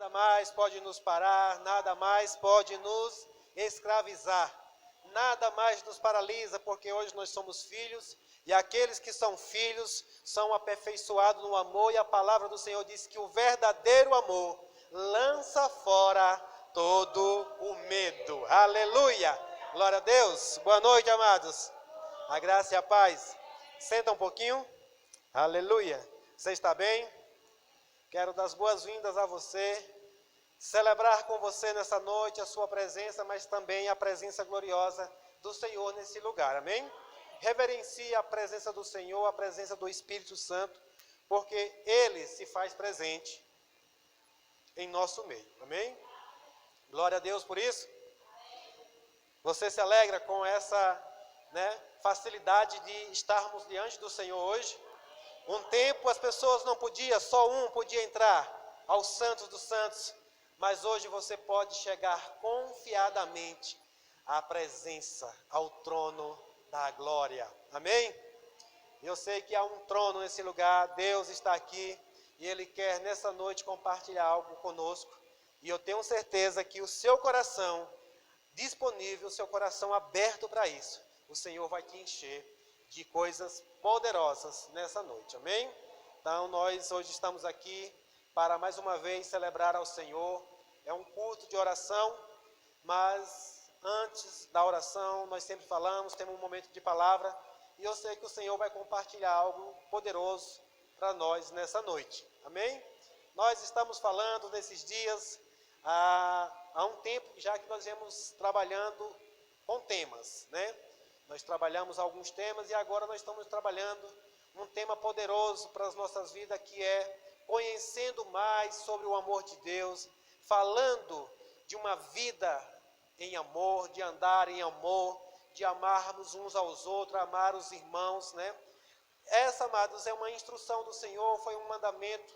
Nada mais pode nos parar, nada mais pode nos escravizar, nada mais nos paralisa, porque hoje nós somos filhos, e aqueles que são filhos são aperfeiçoados no amor, e a palavra do Senhor diz que o verdadeiro amor lança fora todo o medo. Aleluia! Glória a Deus! Boa noite, amados. A graça e a paz. Senta um pouquinho. Aleluia! Você está bem? Quero dar as boas-vindas a você, celebrar com você nessa noite a sua presença, mas também a presença gloriosa do Senhor nesse lugar, amém? Reverencie a presença do Senhor, a presença do Espírito Santo, porque Ele se faz presente em nosso meio, amém? Glória a Deus por isso. Você se alegra com essa, facilidade de estarmos diante do Senhor hoje? Um tempo as pessoas não podiam, só um podia entrar aos santos dos santos, mas hoje você pode chegar confiadamente à presença, ao trono da glória. Amém? Eu sei que há um trono nesse lugar, Deus está aqui e Ele quer nessa noite compartilhar algo conosco. E eu tenho certeza que o seu coração disponível, o seu coração aberto para isso, o Senhor vai te encher de coisas poderosas nessa noite, amém? Então nós hoje estamos aqui para mais uma vez celebrar ao Senhor. É um culto de oração, mas antes da oração nós sempre falamos, temos um momento de palavra, e eu sei que o Senhor vai compartilhar algo poderoso para nós nessa noite, amém? Nós estamos falando nesses dias, há um tempo já que nós viemos trabalhando com temas, Nós trabalhamos alguns temas e agora nós estamos trabalhando um tema poderoso para as nossas vidas, que é conhecendo mais sobre o amor de Deus, falando de uma vida em amor, de andar em amor, de amarmos uns aos outros, amar os irmãos, Essa, amados, é uma instrução do Senhor, foi um mandamento.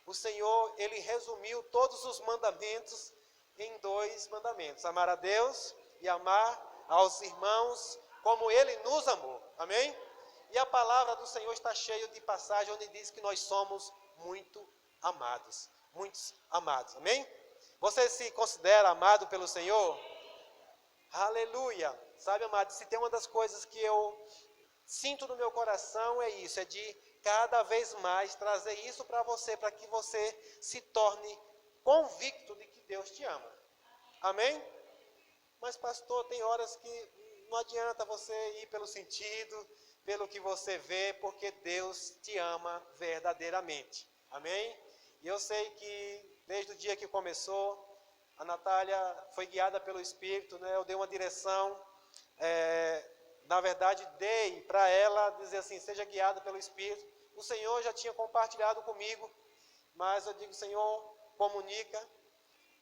O Senhor, Ele resumiu todos os mandamentos em 2 mandamentos: amar a Deus e amar aos irmãos como Ele nos amou, amém? E a palavra do Senhor está cheia de passagens onde diz que nós somos muito amados, muitos amados, amém? Você se considera amado pelo Senhor? Aleluia! Sabe, amado, se tem uma das coisas que eu sinto no meu coração é isso, é de cada vez mais trazer isso para que você se torne convicto de que Deus te ama, amém? Mas pastor, tem horas que não adianta você ir pelo sentido, pelo que você vê, porque Deus te ama verdadeiramente. Amém? E eu sei que desde o dia que começou, a Natália foi guiada pelo Espírito, Eu dei uma direção, na verdade dei para ela dizer assim, seja guiada pelo Espírito. O Senhor já tinha compartilhado comigo, mas eu digo, Senhor, comunica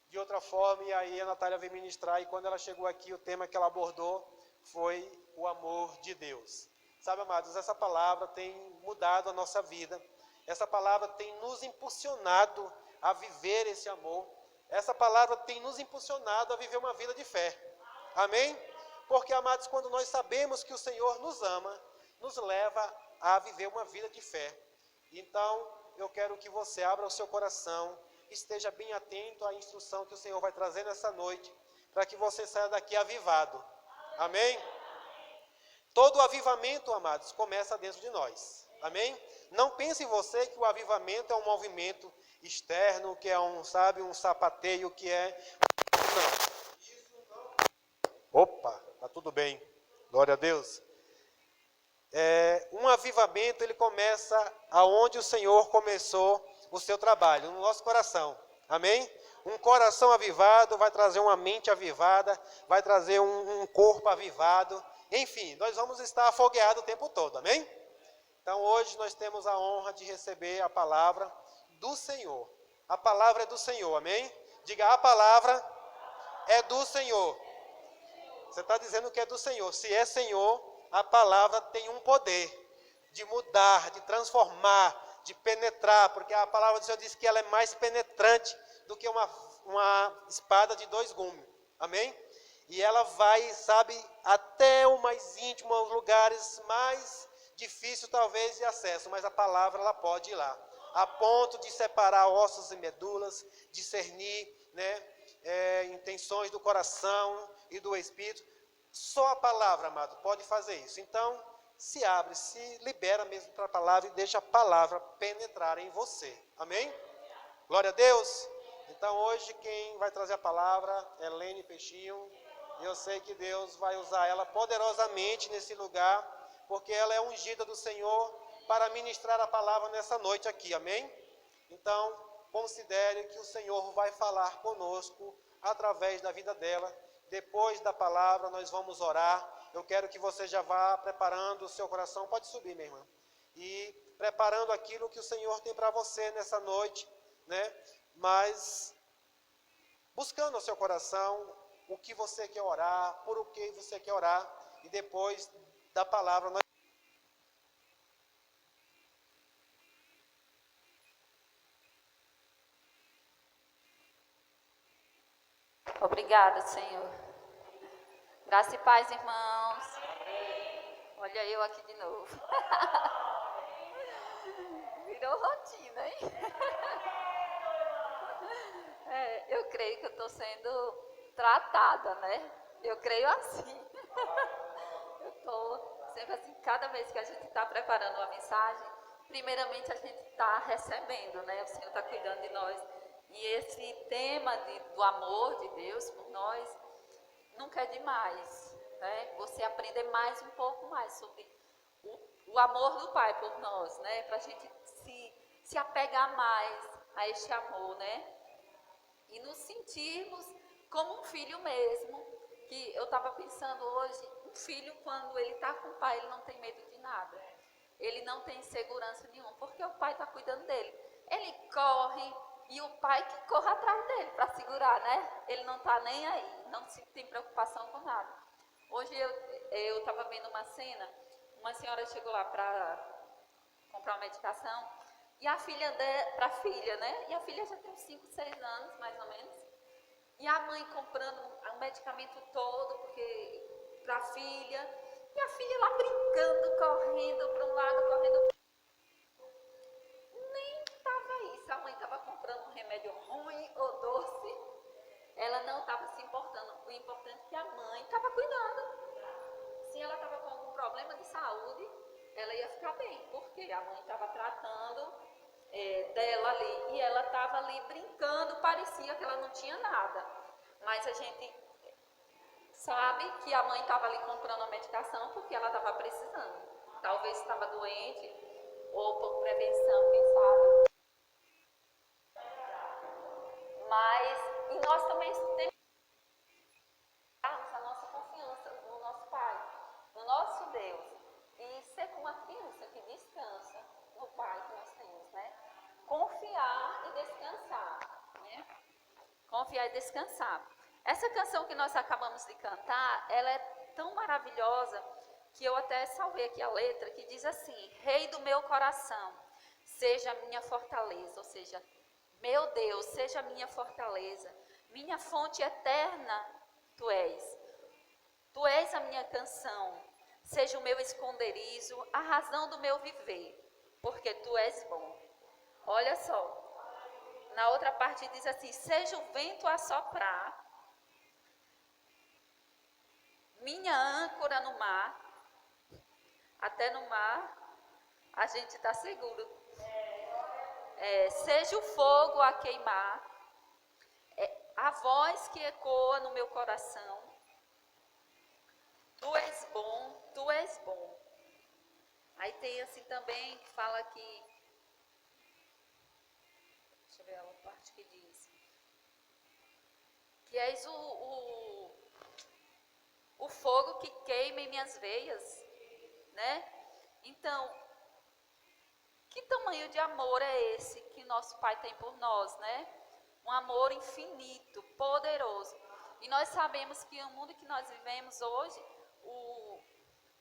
de outra forma, e aí a Natália veio ministrar, e quando ela chegou aqui, o tema que ela abordou foi o amor de Deus. Sabe, amados, essa palavra tem mudado a nossa vida, essa palavra tem nos impulsionado a viver esse amor, essa palavra tem nos impulsionado a viver uma vida de fé, amém? Porque, amados, quando nós sabemos que o Senhor nos ama, nos leva a viver uma vida de fé. Então, eu quero que você abra o seu coração, esteja bem atento à instrução que o Senhor vai trazer nessa noite, para que você saia daqui avivado. Amém? Todo avivamento, amados, começa dentro de nós. Amém? Não pense você que o avivamento é um movimento externo, que é um sapateio, que é... Não. Opa, tá tudo bem. Glória a Deus. Um avivamento, ele começa aonde o Senhor começou o seu trabalho, no nosso coração. Amém? Um coração avivado vai trazer uma mente avivada, vai trazer um corpo avivado. Enfim, nós vamos estar afogueados o tempo todo, amém? Então hoje nós temos a honra de receber a palavra do Senhor. A palavra é do Senhor, amém? Diga, a palavra é do Senhor. Você está dizendo que é do Senhor. Se é Senhor, a palavra tem um poder de mudar, de transformar, de penetrar, porque a palavra do Senhor diz que ela é mais penetrante do que uma espada de 2 gumes, amém? E ela vai, até o mais íntimo, aos lugares mais difíceis talvez de acesso, mas a palavra ela pode ir lá. a ponto de separar ossos e medulas, discernir, intenções do coração e do espírito. Só a palavra, amado, pode fazer isso. Então, se abre, se libera mesmo para a palavra e deixa a palavra penetrar em você. Amém? Glória a Deus. Então, hoje quem vai trazer a palavra é Helene Peixinho. E eu sei que Deus vai usar ela poderosamente nesse lugar, porque ela é ungida do Senhor para ministrar a palavra nessa noite aqui. Amém? Então, considere que o Senhor vai falar conosco através da vida dela. Depois da palavra, nós vamos orar. Eu quero que você já vá preparando o seu coração. Pode subir, minha irmã. E preparando aquilo que o Senhor tem para você nessa noite, Mas buscando no seu coração o que você quer orar, por o que você quer orar. E depois da palavra, nós... Obrigada, Senhor. Graça e paz, irmãos. Olha eu aqui de novo. Virou rotina, hein? Eu creio que eu estou sendo tratada, Eu creio assim. Eu estou sempre assim, cada vez que a gente está preparando uma mensagem, primeiramente a gente está recebendo, O Senhor está cuidando de nós. E esse tema do amor de Deus por nós nunca é demais, Você aprender mais um pouco mais sobre o amor do Pai por nós, Para a gente se apegar mais a este amor, E nos sentirmos como um filho mesmo, que eu estava pensando hoje, um filho quando ele está com o pai, ele não tem medo de nada. Ele não tem insegurança nenhuma, porque o pai está cuidando dele. Ele corre e o pai que corre atrás dele para segurar, Ele não está nem aí, não tem preocupação com nada. Hoje eu estava vendo uma cena, uma senhora chegou lá para comprar uma medicação, e a filha para a filha, E a filha já tem uns 5, 6 anos, mais ou menos. E a mãe comprando o medicamento todo para a filha. E a filha lá brincando, correndo para um lado, correndo para o outro. Nem estava isso. A mãe estava comprando um remédio ruim ou doce. Ela não estava se importando. O importante é que a mãe estava cuidando. Se ela estava com algum problema de saúde, ela ia ficar bem, porque a mãe estava tratando dela ali, e ela estava ali brincando, parecia que ela não tinha nada, mas a gente sabe que a mãe estava ali comprando a medicação porque ela estava precisando, talvez estava doente, ou por prevenção, quem sabe, mas, e nós também temos a nossa confiança no nosso Pai, no nosso Deus, e ser como a criança que descansa no Pai que nós temos, Confiar e descansar, Confiar e descansar. Essa canção que nós acabamos de cantar, ela é tão maravilhosa que eu até salvei aqui a letra, que diz assim: Rei do meu coração, seja a minha fortaleza, ou seja, meu Deus, seja a minha fortaleza, minha fonte eterna, Tu és. Tu és a minha canção, seja o meu esconderijo, a razão do meu viver, porque Tu és bom. Olha só, na outra parte diz assim: seja o vento a soprar, minha âncora no mar, até no mar a gente está seguro. Seja o fogo a queimar, a voz que ecoa no meu coração, Tu és bom, Tu és bom. Aí tem assim também que fala que, deixa eu ver a parte que diz, que és o fogo que queima em minhas veias, Então, que tamanho de amor é esse que nosso Pai tem por nós, Um amor infinito, poderoso. E nós sabemos que no mundo que nós vivemos hoje, o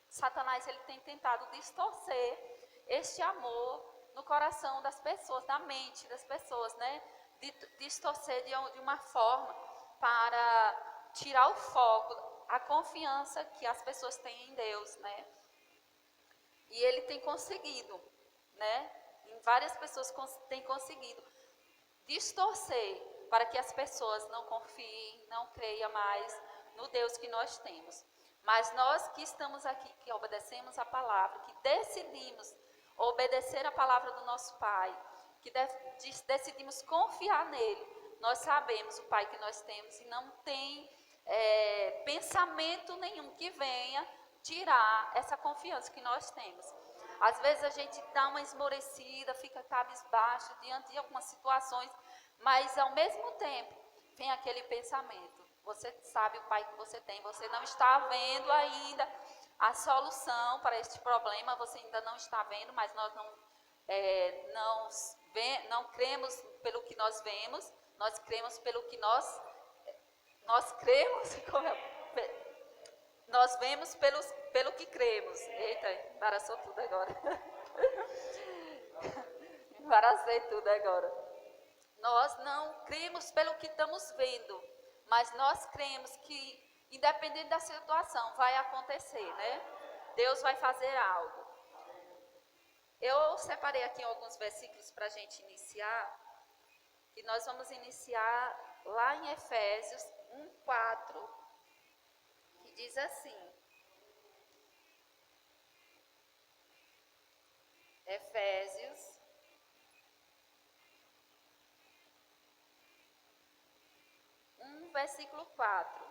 Satanás ele tem tentado distorcer este amor no coração das pessoas, na mente das pessoas, distorcer de uma forma para tirar o foco, a confiança que as pessoas têm em Deus, E ele tem conseguido, em várias pessoas têm conseguido distorcer para que as pessoas não confiem, não creiam mais no Deus que nós temos. Mas nós que estamos aqui, que obedecemos a palavra, que decidimos obedecer a palavra do nosso Pai, que decidimos confiar nele, nós sabemos o Pai que nós temos e não tem pensamento nenhum que venha tirar essa confiança que nós temos. Às vezes a gente dá uma esmorecida, fica cabisbaixo diante de algumas situações, mas ao mesmo tempo vem aquele pensamento: você sabe o Pai que você tem, você não está vendo ainda a solução para este problema, você ainda não está vendo, mas nós não cremos pelo que nós vemos, nós cremos pelo que nós cremos, nós vemos pelo que cremos. Eita, embaraçou tudo agora. Embaracei tudo agora. Nós não cremos pelo que estamos vendo, mas nós cremos que, independente da situação, vai acontecer, né? Deus vai fazer algo. Eu separei aqui alguns versículos para a gente iniciar, e nós vamos iniciar lá em Efésios 1:4, que diz assim. Efésios 1, versículo 4,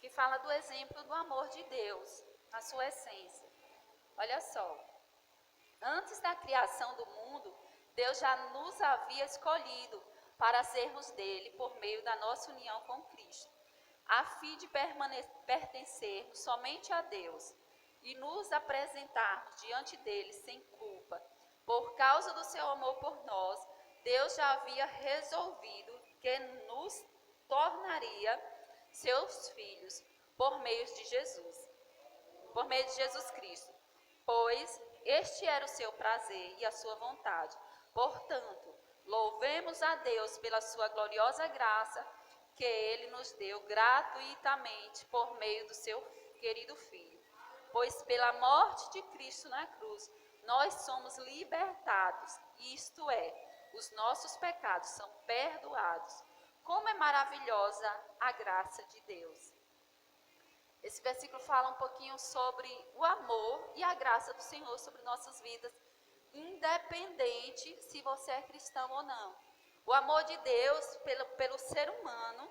que fala do exemplo do amor de Deus, na sua essência. Olha só, antes da criação do mundo, Deus já nos havia escolhido para sermos dele por meio da nossa união com Cristo, a fim de pertencermos somente a Deus e nos apresentarmos diante dele sem culpa. Por causa do seu amor por nós, Deus já havia resolvido que nos tornaria seus filhos por meio de Jesus Cristo, pois este era o seu prazer e a sua vontade. Portanto, louvemos a Deus pela sua gloriosa graça que ele nos deu gratuitamente por meio do seu querido Filho. Pois pela morte de Cristo na cruz, nós somos libertados, isto é, os nossos pecados são perdoados. Como é maravilhosa a graça de Deus. Esse versículo fala um pouquinho sobre o amor e a graça do Senhor sobre nossas vidas, independente se você é cristão ou não. O amor de Deus pelo ser humano,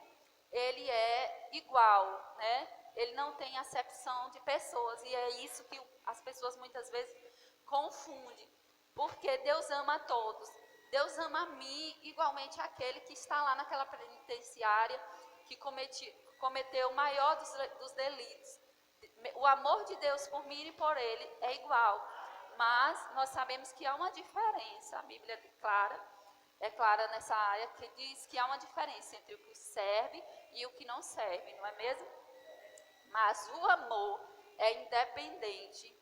ele é igual, né? Ele não tem acepção de pessoas, e é isso que as pessoas muitas vezes confundem, porque Deus ama a todos. Deus ama a mim igualmente aquele que está lá naquela penitenciária, que cometeu o maior dos delitos. O amor de Deus por mim e por ele é igual, mas nós sabemos que há uma diferença. A Bíblia é clara nessa área, que diz que há uma diferença entre o que serve e o que não serve, não é mesmo? Mas o amor é independente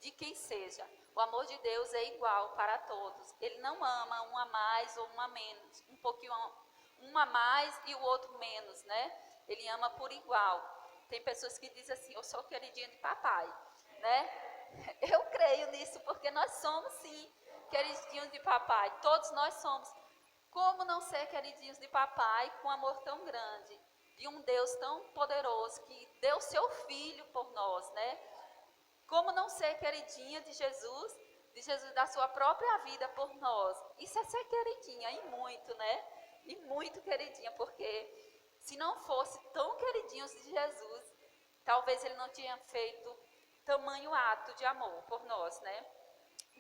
de quem seja. O amor de Deus é igual para todos. Ele não ama um a mais ou um a menos, um pouquinho um a mais e o outro menos, né? Ele ama por igual. Tem pessoas que dizem assim: eu sou queridinha de papai, né? Eu creio nisso, porque nós somos sim queridinhos de papai. Todos nós somos. Como não ser queridinhos de papai com um amor tão grande, de um Deus tão poderoso que deu seu filho por nós, né? Como não ser queridinha de Jesus dar sua própria vida por nós? Isso é ser queridinha, e muito, né? E muito queridinha, porque se não fosse tão queridinhos de Jesus, talvez ele não tinha feito tamanho ato de amor por nós, né?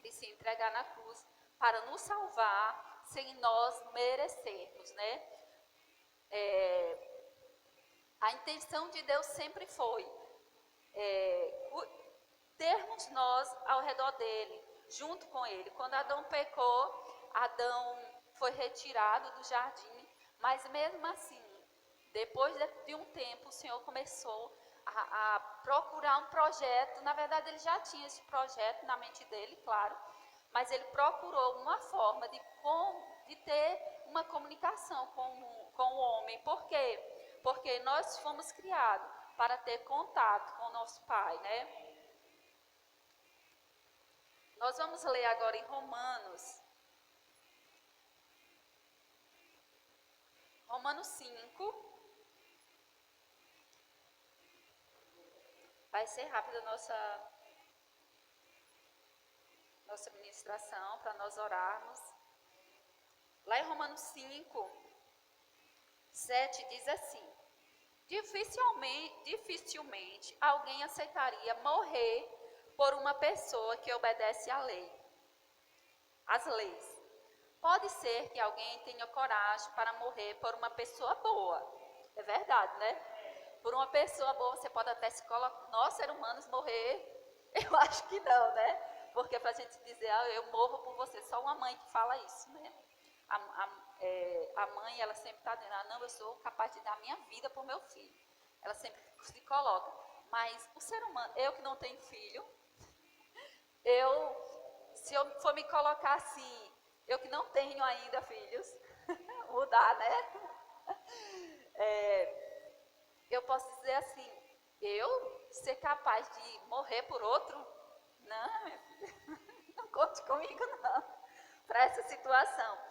De se entregar na cruz para nos salvar sem nós merecermos, né? A intenção de Deus sempre foi termos nós ao redor dele, junto com ele. Quando Adão pecou, Adão foi retirado do jardim, mas mesmo assim, depois de um tempo, o Senhor começou a procurar um projeto. Na verdade, ele já tinha esse projeto na mente dele, claro, mas ele procurou uma forma de ter uma comunicação com o homem. Por quê? Porque nós fomos criados para ter contato com o nosso Pai, né? Nós vamos ler agora em Romanos. Romanos 5. Vai ser rápida a nossa ministração, para nós orarmos. Lá em Romanos 5, 7 diz assim: dificilmente alguém aceitaria morrer por uma pessoa que obedece à lei, às leis. Pode ser que alguém tenha coragem para morrer por uma pessoa boa. É verdade, né? Por uma pessoa boa você pode até se colocar, nós seres humanos morrer, eu acho que não, né? Porque para a gente dizer, eu morro por você, só uma mãe que fala isso, né? A mãe, ela sempre está dizendo, não, eu sou capaz de dar minha vida por meu filho. Ela sempre se coloca. Mas o ser humano, eu que não tenho filho, se eu for me colocar assim, eu que não tenho ainda filhos, mudar, né? Eu posso dizer assim, eu ser capaz de morrer por outro? Não, minha filha, não conte comigo não, para essa situação.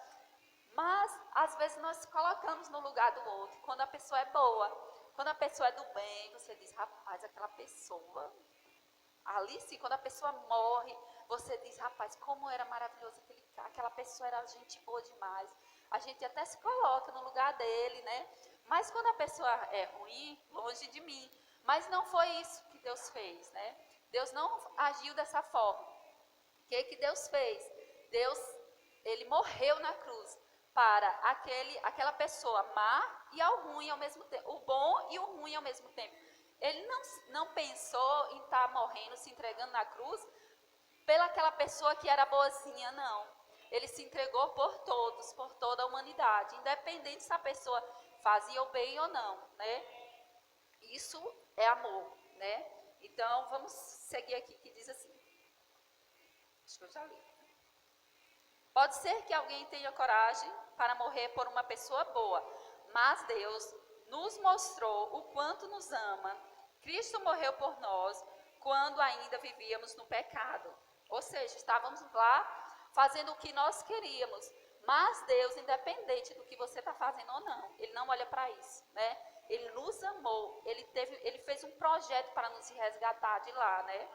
Mas, às vezes, nós nos colocamos no lugar do outro, quando a pessoa é boa, quando a pessoa é do bem, você diz, rapaz, aquela pessoa, ali sim, quando a pessoa morre, você diz, rapaz, como era maravilhoso aquela pessoa, era gente boa demais. A gente até se coloca no lugar dele, né? Mas quando a pessoa é ruim, longe de mim. Mas não foi isso que Deus fez, né? Deus não agiu dessa forma. O que Deus fez? Deus, ele morreu na cruz para aquela pessoa má e ao ruim ao mesmo tempo, o bom e o ruim ao mesmo tempo. Ele não pensou em estar morrendo, se entregando na cruz, pelaquela pessoa que era boazinha, não. Ele se entregou por todos, por toda a humanidade, independente se a pessoa fazia o bem ou não, né? Isso é amor, né? Então, vamos seguir aqui, que diz assim. Acho que eu já li. Pode ser que alguém tenha coragem para morrer por uma pessoa boa, mas Deus nos mostrou o quanto nos ama. Cristo morreu por nós quando ainda vivíamos no pecado. Ou seja, estávamos lá fazendo o que nós queríamos. Mas Deus, independente do que você está fazendo ou não, Ele não olha para isso, né? Ele nos amou, Ele fez um projeto para nos resgatar de lá, né?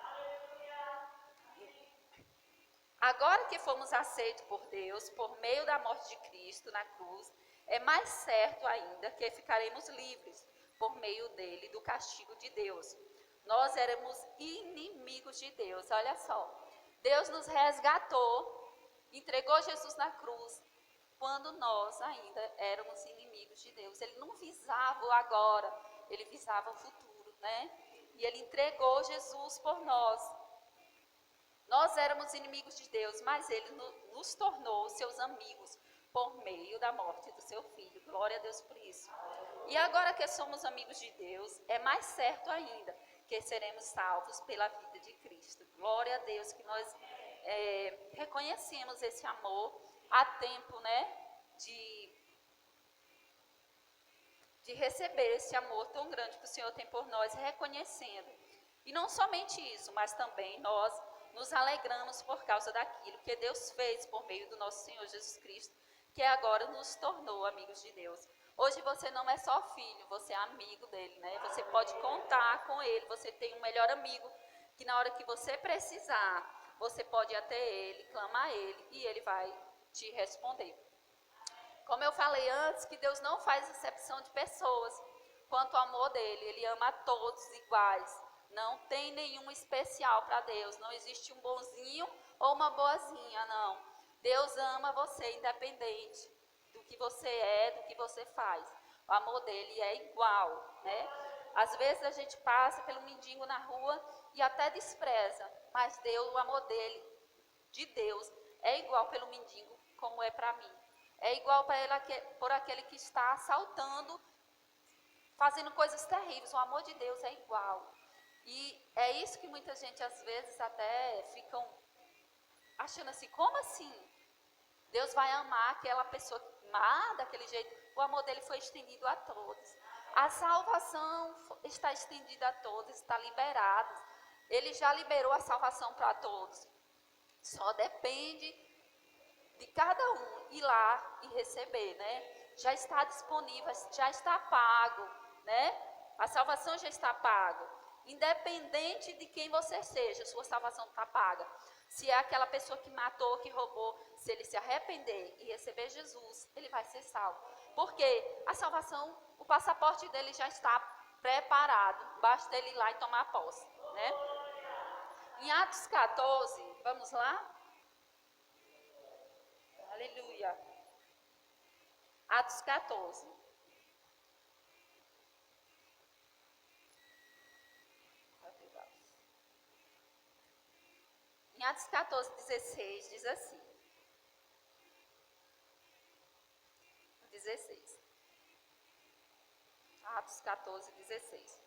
Agora que fomos aceitos por Deus, por meio da morte de Cristo na cruz, é mais certo ainda que ficaremos livres, por meio dele, do castigo de Deus. Nós éramos inimigos de Deus, olha só. Deus nos resgatou, entregou Jesus na cruz, quando nós ainda éramos inimigos de Deus. Ele não visava o agora, ele visava o futuro, né? E ele entregou Jesus por nós. Nós éramos inimigos de Deus, mas Ele nos tornou seus amigos por meio da morte do seu Filho. Glória a Deus por isso. E agora que somos amigos de Deus, é mais certo ainda que seremos salvos pela vida de Cristo. Glória a Deus que nós reconhecemos esse amor a tempo, né, de receber esse amor tão grande que o Senhor tem por nós, reconhecendo. E não somente isso, mas também nós nos alegramos por causa daquilo que Deus fez por meio do nosso Senhor Jesus Cristo, que agora nos tornou amigos de Deus. Hoje você não é só filho, você é amigo dele, né? Você pode contar com ele, você tem um melhor amigo, que na hora que você precisar, você pode ir até ele, clamar a ele, e ele vai te responder. Como eu falei antes, que Deus não faz exceção de pessoas, quanto ao amor dele, ele ama a todos iguais. Não tem nenhum especial para Deus. Não existe um bonzinho ou uma boazinha, não. Deus ama você independente do que você é, do que você faz. O amor dele é igual, né? Às vezes a gente passa pelo mendigo na rua e até despreza. Mas Deus, o amor dele, de Deus, é igual pelo mendigo como é para mim. É igual para ele, por aquele que está assaltando, fazendo coisas terríveis. O amor de Deus é igual. E é isso que muita gente às vezes até ficam achando assim, como assim? Deus vai amar aquela pessoa má daquele jeito? O amor dele foi estendido a todos. A salvação está estendida a todos, está liberada. Ele já liberou a salvação para todos. Só depende de cada um ir lá e receber, né? Já está disponível, já está pago, né? A salvação já está paga. Independente de quem você seja, sua salvação está paga. Se é aquela pessoa que matou, que roubou, se ele se arrepender e receber Jesus, ele vai ser salvo. Porque a salvação, o passaporte dele já está preparado, basta ele ir lá e tomar posse, né? Em Atos 14, vamos lá? Aleluia. Atos 14. Em Atos 14, 16, diz assim. 16. Atos 14, 16.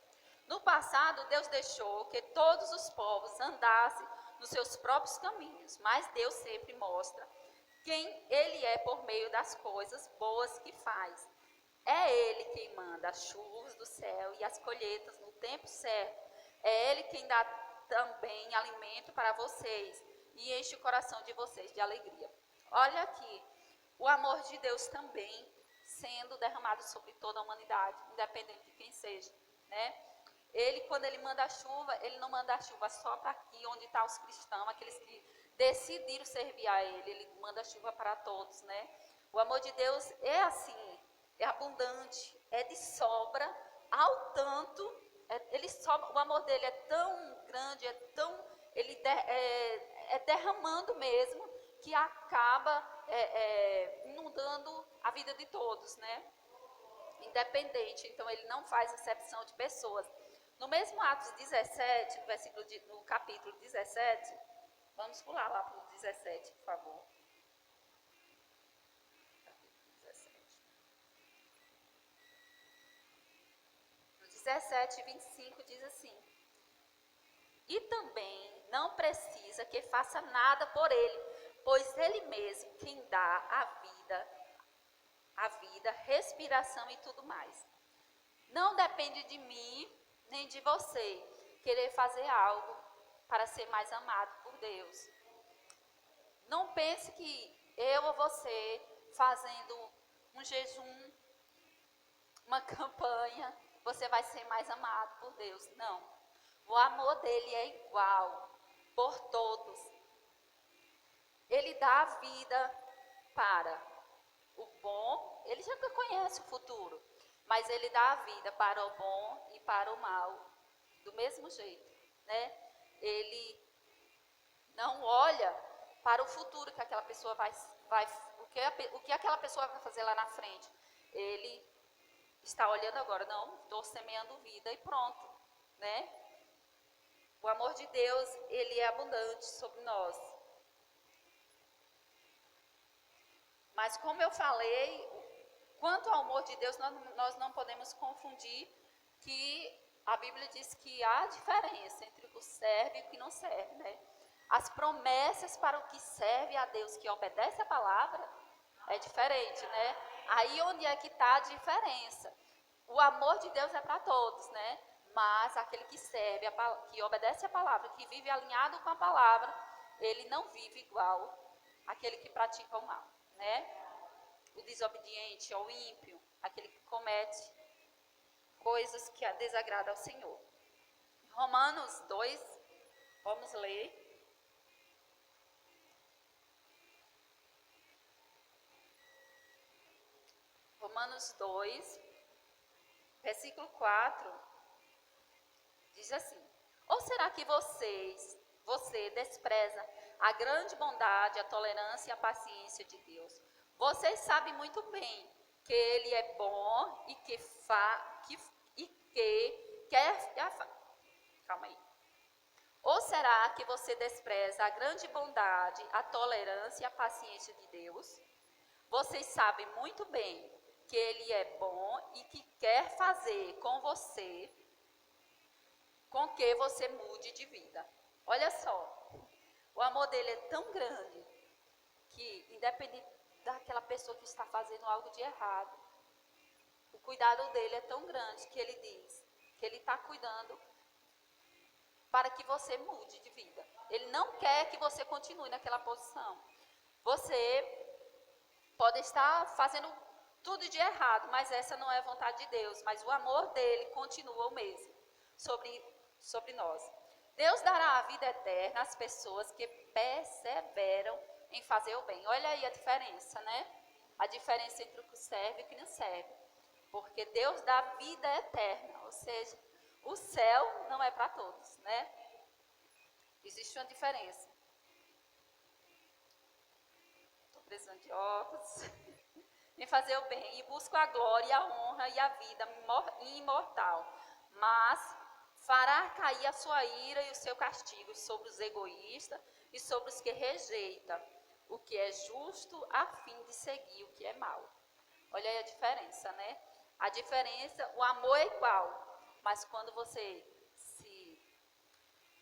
No passado, Deus deixou que todos os povos andassem nos seus próprios caminhos, mas Deus sempre mostra quem Ele é por meio das coisas boas que faz. É Ele quem manda as chuvas do céu e as colheitas no tempo certo. É Ele quem dá também alimento para vocês e enche o coração de vocês de alegria. Olha aqui, o amor de Deus também sendo derramado sobre toda a humanidade, independente de quem seja, né? Ele, quando ele manda a chuva, ele não manda a chuva só para aqui onde estão os cristãos, aqueles que decidiram servir a ele manda a chuva para todos, né? O amor de Deus é assim, é abundante, é de sobra, ao tanto, ele sobra, o amor dele é tão grande, é derramando mesmo, que acaba inundando a vida de todos, né? Independente, então ele não faz exceção de pessoas. No mesmo Atos 17, no capítulo 17, vamos pular lá para o 17, por favor. Capítulo 17. No 17, 25 diz assim: e também não precisa que faça nada por ele, pois ele mesmo quem dá a vida, respiração e tudo mais. Não depende de mim nem de você querer fazer algo para ser mais amado por Deus. Não pense que eu ou você fazendo um jejum, uma campanha, você vai ser mais amado por Deus. Não. O amor dele é igual por todos. Ele dá a vida para o bom, ele já conhece o futuro, mas ele dá a vida para o bom e para o mal, do mesmo jeito, né? Ele não olha para o futuro que aquela pessoa o que aquela pessoa vai fazer lá na frente. Ele está olhando agora, não, estou semeando vida e pronto, né? O amor de Deus, ele é abundante sobre nós. Mas como eu falei, quanto ao amor de Deus, nós não podemos confundir que a Bíblia diz que há diferença entre o que serve e o que não serve, né? As promessas para o que serve a Deus, que obedece a palavra, é diferente, né? Aí onde é que está a diferença? O amor de Deus é para todos, né? Mas aquele que serve, que obedece a palavra, que vive alinhado com a palavra, ele não vive igual àquele que pratica o mal, né? O desobediente, ao ímpio, aquele que comete coisas que desagradam ao Senhor. Romanos 2, vamos ler. Romanos 2, versículo 4, diz assim: ou será que você despreza a grande bondade, a tolerância e a paciência de Deus? Vocês sabem muito bem que Ele é bom e que quer... Calma aí. Ou será que você despreza a grande bondade, a tolerância e a paciência de Deus? Vocês sabem muito bem que Ele é bom e que quer fazer com que você mude de vida. Olha só, o amor dele é tão grande que, independente daquela pessoa que está fazendo algo de errado, o cuidado dele é tão grande que ele diz que ele está cuidando para que você mude de vida. Ele não quer que você continue naquela posição. Você pode estar fazendo tudo de errado, mas essa não é a vontade de Deus. Mas o amor dele continua o mesmo sobre nós. Deus dará a vida eterna às pessoas que perseveram em fazer o bem. Olha aí a diferença, né? A diferença entre o que serve e o que não serve. Porque Deus dá vida eterna, ou seja, o céu não é para todos, né? Existe uma diferença. Estou precisando de óculos. Em fazer o bem e busco a glória, a honra e a vida imortal. Mas fará cair a sua ira e o seu castigo sobre os egoístas e sobre os que rejeitam o que é justo a fim de seguir o que é mal. Olha aí a diferença, né? A diferença, o amor é igual, mas quando você se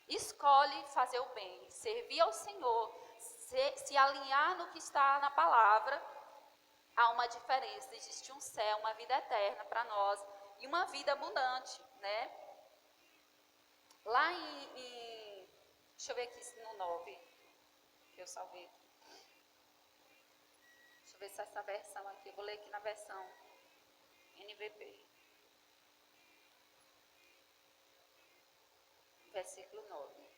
escolhe fazer o bem, servir ao Senhor, se alinhar no que está na palavra, há uma diferença. Existe um céu, uma vida eterna para nós e uma vida abundante, né? Lá deixa eu ver aqui no 9, que eu salvei aqui. Deixa eu ver se essa versão aqui, eu vou ler aqui na versão NVP. Versículo 9.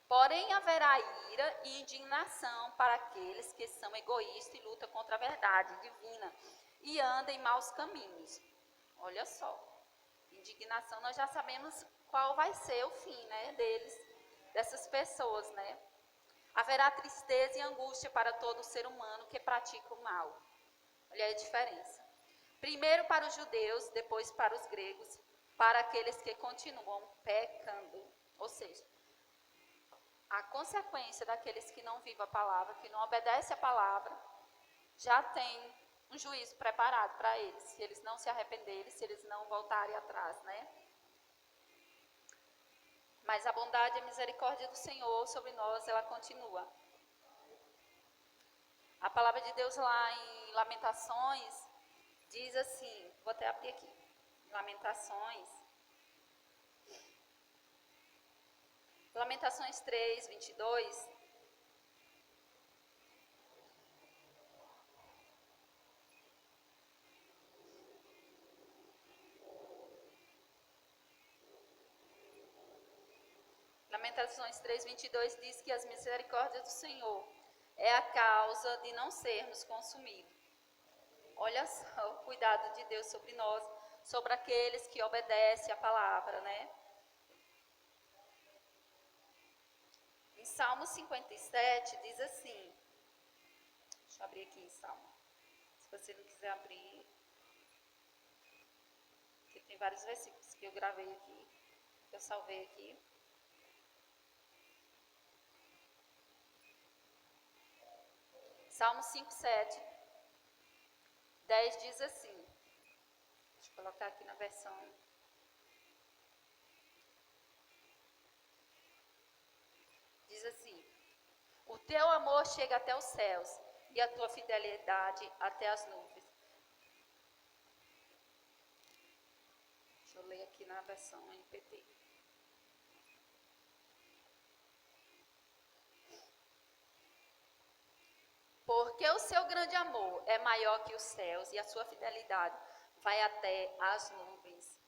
Porém haverá ira e indignação para aqueles que são egoístas e lutam contra a verdade divina e andam em maus caminhos. Olha só, indignação, nós já sabemos qual vai ser o fim, né, dessas pessoas, né? Haverá tristeza e angústia para todo ser humano que pratica o mal. Olha aí a diferença. Primeiro para os judeus, depois para os gregos, para aqueles que continuam pecando. Ou seja, a consequência daqueles que não vivem a palavra, que não obedecem a palavra, já tem um juízo preparado para eles, se eles não se arrependerem, se eles não voltarem atrás, né? Mas a bondade e a misericórdia do Senhor sobre nós, ela continua. A palavra de Deus lá em Lamentações diz assim, vou até abrir aqui, Lamentações 3, 22. Lamentações 3, 22 diz que as misericórdias do Senhor é a causa de não sermos consumidos. Olha só o cuidado de Deus sobre nós, sobre aqueles que obedecem a palavra, né? Em Salmo 57 diz assim, deixa eu abrir aqui em Salmo, se você não quiser abrir, porque tem vários versículos que eu gravei aqui, que eu salvei aqui. Salmo 5, 7, 10 diz assim, deixa eu colocar aqui na versão. Diz assim, o teu amor chega até os céus e a tua fidelidade até as nuvens. Deixa eu ler aqui na versão NPT. Porque o seu grande amor é maior que os céus e a sua fidelidade vai até as nuvens.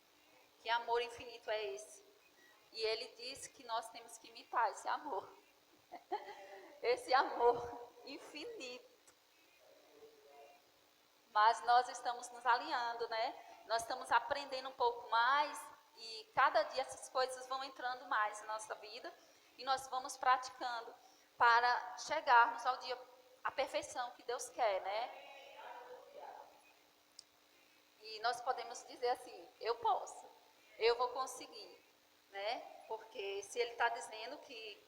Que amor infinito é esse? E ele diz que nós temos que imitar esse amor. Esse amor infinito. Mas nós estamos nos alinhando, né? Nós estamos aprendendo um pouco mais e cada dia essas coisas vão entrando mais na nossa vida e nós vamos praticando para chegarmos ao dia a perfeição que Deus quer, né? E nós podemos dizer assim, eu posso, eu vou conseguir, né? Porque se Ele está dizendo que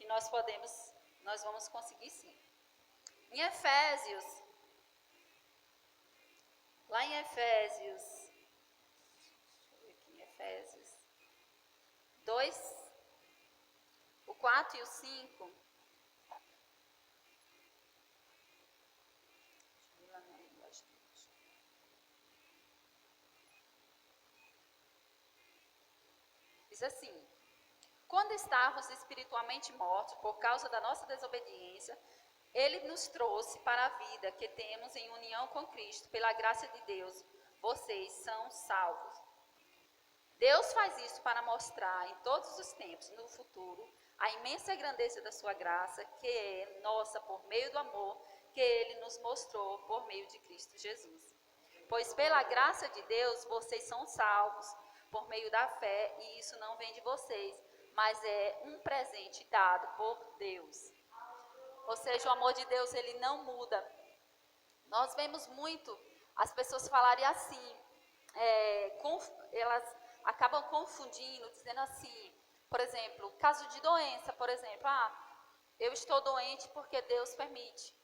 nós podemos, nós vamos conseguir sim. Em Efésios, lá em Efésios, deixa eu ver aqui em Efésios 2, o 4 e o 5, Diz assim: quando estávamos espiritualmente mortos por causa da nossa desobediência, Ele nos trouxe para a vida que temos em união com Cristo. Pela graça de Deus, vocês são salvos. Deus faz isso para mostrar em todos os tempos, no futuro, a imensa grandeza da sua graça, que é nossa por meio do amor que Ele nos mostrou por meio de Cristo Jesus. Pois pela graça de Deus, vocês são salvos por meio da fé, e isso não vem de vocês, mas é um presente dado por Deus. Ou seja, o amor de Deus, ele não muda. Nós vemos muito as pessoas falarem assim, elas acabam confundindo, dizendo assim, por exemplo, caso de doença, por exemplo, eu estou doente porque Deus permite,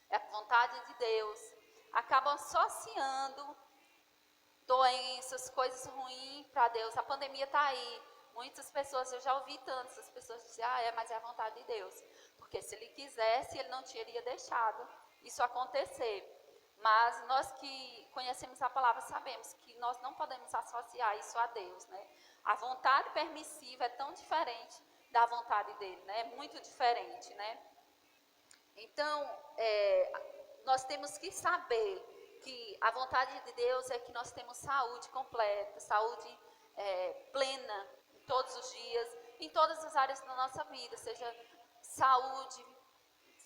é a vontade de Deus. Acabam associando doenças, coisas ruins para Deus. A pandemia está aí. Muitas pessoas, eu já ouvi tantas as pessoas dizerem, mas é a vontade de Deus. Porque se Ele quisesse, Ele não teria deixado isso acontecer. Mas nós que conhecemos a palavra sabemos que nós não podemos associar isso a Deus, né? A vontade permissiva é tão diferente da vontade dele, né? É muito diferente, né? Então, nós temos que saber que a vontade de Deus é que nós temos saúde completa, saúde plena em todos os dias, em todas as áreas da nossa vida, seja saúde,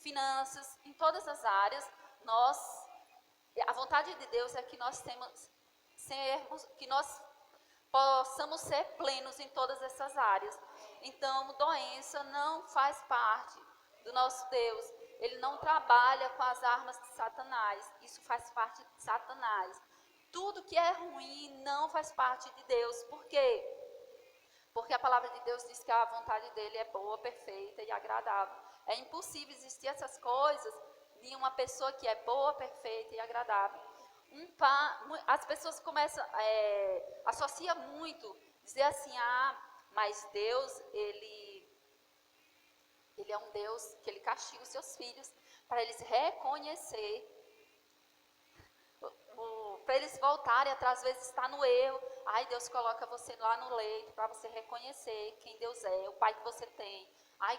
finanças, em todas as áreas. A vontade de Deus é que nós possamos ser plenos em todas essas áreas. Então, doença não faz parte do nosso Deus. Ele não trabalha com as armas de Satanás. Isso faz parte de Satanás. Tudo que é ruim não faz parte de Deus. Por quê? Porque a palavra de Deus diz que a vontade dele é boa, perfeita e agradável. É impossível existir essas coisas de uma pessoa que é boa, perfeita e agradável. As pessoas começam a associar muito, dizer assim, mas Deus, ele é um Deus que ele castiga os seus filhos para eles reconhecer, para eles voltarem atrás, às vezes está no erro. Deus coloca você lá no leito para você reconhecer quem Deus é, o Pai que você tem.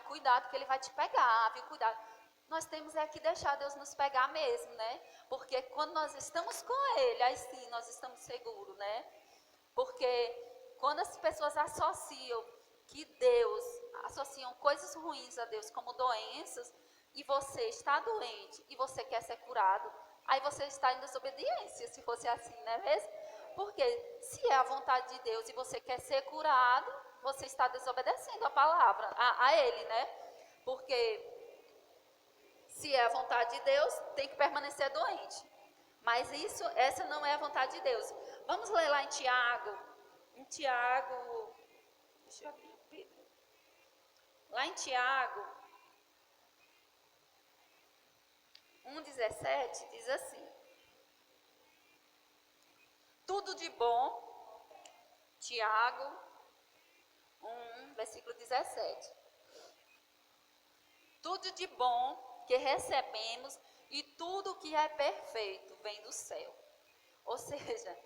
Cuidado que ele vai te pegar, viu? Cuidado. Nós temos que deixar Deus nos pegar mesmo, né? Porque quando nós estamos com Ele, aí sim nós estamos seguros, né? Porque quando as pessoas associam coisas ruins a Deus como doenças, e você está doente e você quer ser curado, aí você está em desobediência, se fosse assim, não é mesmo? Porque se é a vontade de Deus e você quer ser curado, você está desobedecendo a palavra, a Ele, né? Porque se é a vontade de Deus, tem que permanecer doente. Mas essa não é a vontade de Deus. Vamos ler lá em Tiago. Deixa eu abrir o Pedro. Lá em Tiago 1,17 diz assim: tudo de bom, Tiago 1, versículo 17. Tudo de bom que recebemos e tudo que é perfeito vem do céu. Ou seja,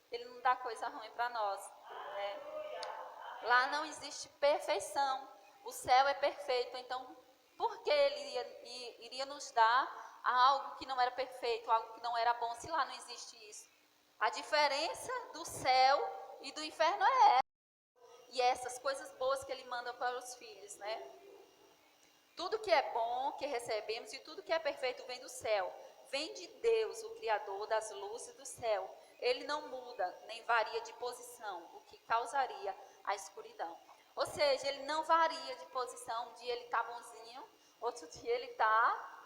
ele não dá coisa ruim para nós, né? Lá não existe perfeição. O céu é perfeito, então por que ele iria nos dar algo que não era perfeito, algo que não era bom, se lá não existe isso? A diferença do céu e do inferno é essa. E essas coisas boas que ele manda para os filhos, né? Tudo que é bom que recebemos e tudo que é perfeito vem do céu. Vem de Deus, o Criador das luzes do céu. Ele não muda, nem varia de posição, o que causaria a escuridão. Ou seja, ele não varia de posição. Um dia ele está bonzinho, outro dia ele está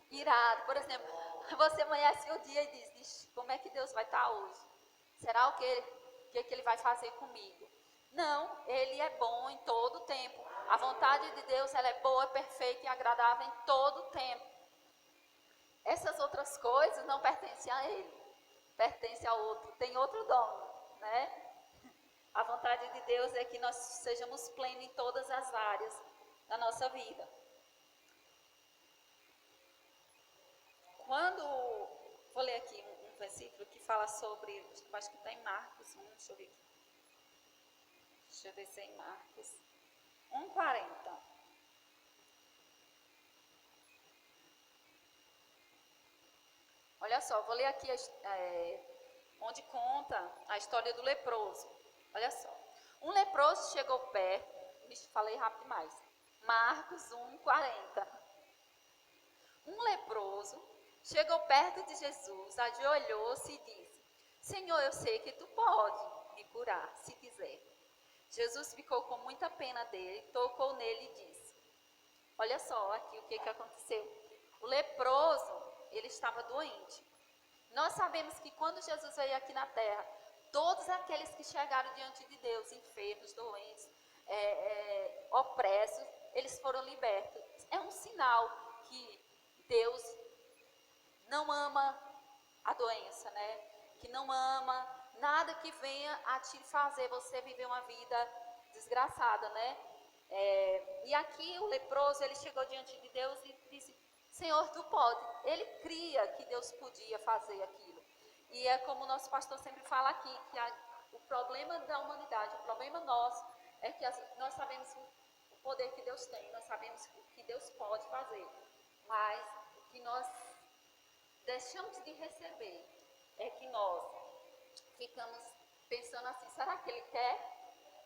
irado. Por exemplo, você amanhece o dia e diz, como é que Deus vai estar hoje? Será o que ele vai fazer comigo? Não, ele é bom em todo o tempo. A vontade de Deus, ela é boa, perfeita e agradável em todo o tempo. Essas outras coisas não pertencem a ele, pertencem ao outro, tem outro dono, né? A vontade de Deus é que nós sejamos plenos em todas as áreas da nossa vida. Vou ler aqui um versículo que fala sobre, acho que está em Marcos 1, deixa eu ver aqui. Deixa eu descer em Marcos 1:40. Olha só, vou ler aqui onde conta a história do leproso. Olha só. Um leproso chegou perto. Falei rápido demais. Marcos 1:40. Um leproso chegou perto de Jesus, ajoelhou-se e disse: Senhor, eu sei que tu pode me curar, se quiser. Jesus ficou com muita pena dele, tocou nele e disse: Olha só aqui o que aconteceu. O leproso, ele estava doente. Nós sabemos que quando Jesus veio aqui na terra, todos aqueles que chegaram diante de Deus, enfermos, doentes, opressos, eles foram libertos. É um sinal que Deus não ama a doença, né? Que não ama nada que venha a te fazer você viver uma vida desgraçada, né? E aqui o leproso, ele chegou diante de Deus e disse: Senhor, tu pode. Ele cria que Deus podia fazer aquilo. E é como o nosso pastor sempre fala aqui, que o problema da humanidade, o problema nosso, é que nós sabemos o poder que Deus tem, nós sabemos o que Deus pode fazer, mas o que nós deixamos de receber é que nós ficamos pensando assim, será que Ele quer?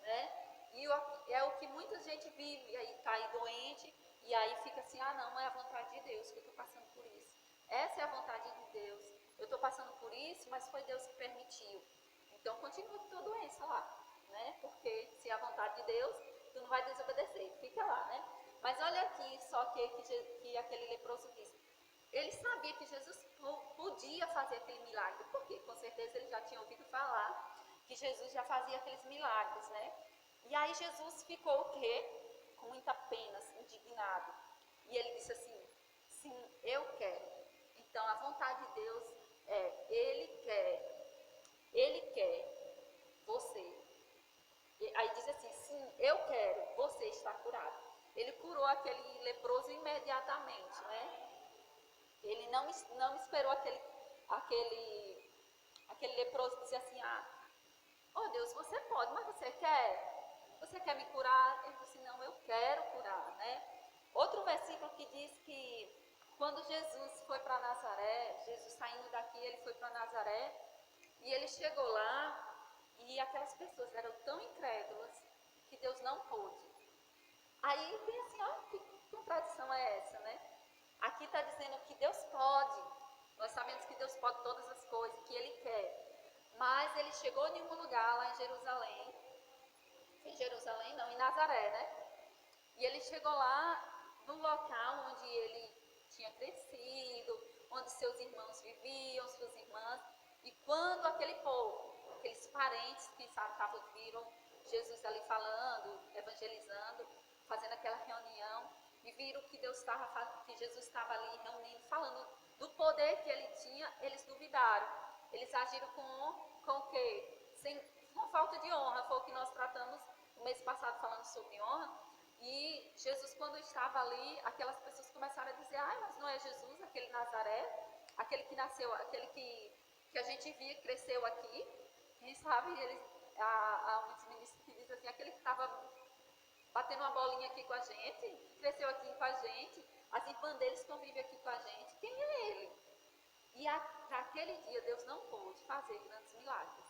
Né? E é o que muita gente vive, aí está aí doente, e aí fica assim, não, é a vontade de Deus que eu estou passando por isso. Essa é a vontade de Deus. Eu estou passando por isso, mas foi Deus que permitiu. Então continua com tua doença lá, né? Porque se é a vontade de Deus, tu não vai desobedecer, fica lá, né? Mas olha aqui, só que aquele leproso disse, ele sabia que Jesus podia fazer aquele milagre, porque com certeza ele já tinha ouvido falar que Jesus já fazia aqueles milagres, né? E aí Jesus ficou o quê? Com muita pena, assim, indignado. E ele disse assim, sim, eu quero. Então a vontade de Deus Ele quer você. Aí diz assim, sim, eu quero, você está curado. Ele curou aquele leproso imediatamente, né? Ele não esperou aquele leproso dizer assim, oh Deus, você pode, mas você quer? Você quer me curar? Ele disse, não, eu quero curar, né? Outro versículo que diz que quando Jesus foi para Nazaré, Jesus saindo daqui, ele foi para Nazaré, e ele chegou lá, e aquelas pessoas eram tão incrédulas que Deus não pôde. Aí tem assim, que contradição é essa, né? Aqui está dizendo que Deus pode. Nós sabemos que Deus pode todas as coisas, que Ele quer. Mas Ele chegou em um lugar lá em Jerusalém. Em Nazaré, né? E Ele chegou lá no local onde Ele tinha crescido, onde seus irmãos viviam, suas irmãs. E quando aquele povo, aqueles parentes, quem sabe, viram Jesus ali falando, evangelizando, fazendo aquela reunião, e viram que Jesus estava ali reunindo, falando do poder que ele tinha, eles duvidaram. Eles agiram com o quê? Com falta de honra, foi o que nós tratamos no mês passado falando sobre honra. E Jesus, quando estava ali, aquelas pessoas começaram a dizer, mas não é Jesus, aquele Nazaré, aquele que nasceu, aquele que a gente via, cresceu aqui. Quem sabe, há muitos ministros que dizem assim, aquele que estava batendo uma bolinha aqui com a gente, cresceu aqui com a gente, as irmãs deles convivem aqui com a gente, quem é ele? E naquele dia Deus não pôde fazer grandes milagres.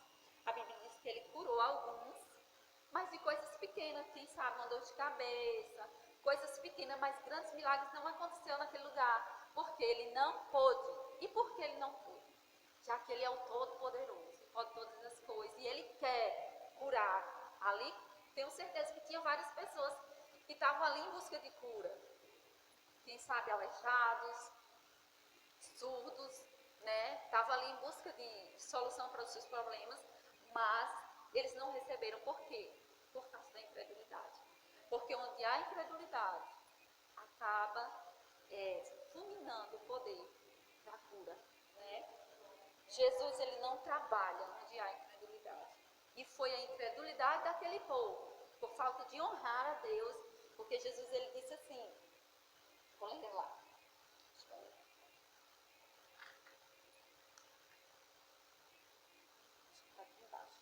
A Bíblia diz que ele curou alguns, mas de coisas pequenas, quem sabe, uma dor de cabeça, coisas pequenas, mas grandes milagres não aconteceu naquele lugar, porque ele não pôde. E por que ele não pôde? Já que ele é o Todo-Poderoso, pode todas as coisas, e ele quer curar. Ali, tenho certeza que tinha várias pessoas que estavam ali em busca de cura. Quem sabe aleijados, surdos, né? Estavam ali em busca de solução para os seus problemas, mas eles não receberam. Por quê? Por causa da incredulidade. Porque onde há incredulidade, acaba fulminando o poder da cura, né? Jesus, ele não trabalha onde há incredulidade. E foi a incredulidade daquele povo, por falta de honrar a Deus, porque Jesus, ele disse assim, vou ler lá. Aqui embaixo.